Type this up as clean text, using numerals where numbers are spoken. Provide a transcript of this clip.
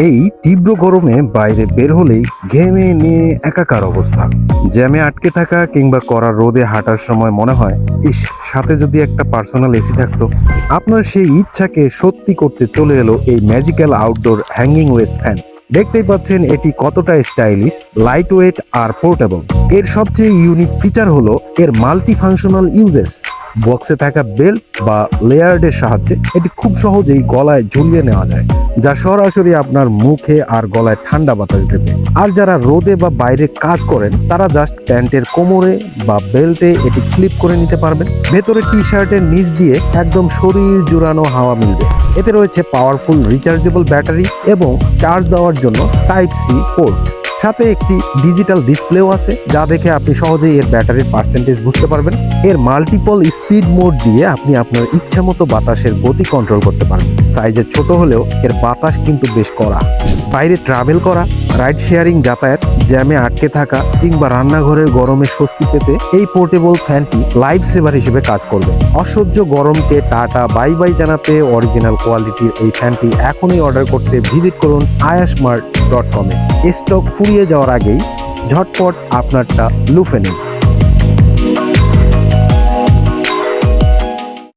এই তীব্র গরমে বাইরে বের হলেই ঘেমে নিয়ে একাকার অবস্থা। জ্যামে আটকে থাকা কিংবা কড়া রোদে হাঁটার সময় মনে হয়, ইস, সাথে যদি একটা পার্সোনাল এসি থাকতো। আপনার সেই ইচ্ছাকে সত্যি করতে চলে এলো এই magical outdoor hanging West fan. দেখতেই পাচ্ছেন এটি কতটা স্টাইলিশ, লাইট ওয়েট আর পোর্টেবল। এর সবচেয়ে ইউনিক ফিচার হলো এর মাল্টি ফাংশনাল ইউজেস। বক্সে থাকা বেল্ট বা লেয়ার্ডের সাহায্যে এটি খুব সহজেই গলায় ঝুলিয়ে নেওয়া যায়, যা সরাসরি আপনার মুখে আর গলায় ঠান্ডা বাতাস দেবে। আর যারা রোদে বা বাইরে কাজ করেন তারা জাস্ট প্যান্টের কোমরে বা বেল্টে এটি ক্লিপ করে নিতে পারবেন। ভেতরে টি শার্টের নিচ দিয়ে একদম শরীর জুড়ানো হাওয়া মিলবে। এতে রয়েছে পাওয়ারফুল রিচার্জেবল ব্যাটারি এবং চার্জ দেওয়ার জন্য টাইপ সি পোর্ট। সাথে একটি ডিজিটাল ডিসপ্লেও আছে, যা দেখে আপনি সহজেই এর ব্যাটারির পার্সেন্টেজ বুঝতে পারবেন। এর মাল্টিপল স্পিড মোড দিয়ে আপনি আপনার ইচ্ছা মতো বাতাসের গতি কন্ট্রোল করতে পারবেন। সাইজে ছোট হলেও এর বাতাস কিন্তু বেশ কড়া। বাইরে ট্রাভেল করা, রাইড শেয়ারিং যাতায়াত, জ্যামে আটকে থাকা কিংবা রান্নাঘরের গরমে স্বস্তি পেতে এই পোর্টেবল ফ্যানটি লাইফ সেভার হিসেবে কাজ করবে। অসহ্য গরমকে টাটা বাই বাই জানাতে অরিজিনাল কোয়ালিটির এই ফ্যানটি এখনই অর্ডার করতে ভিজিট করুন ayasmart.com-এ। স্টক ফুরিয়ে যাওয়ার আগেই ঝটপট আপনারটা লুফে নিন।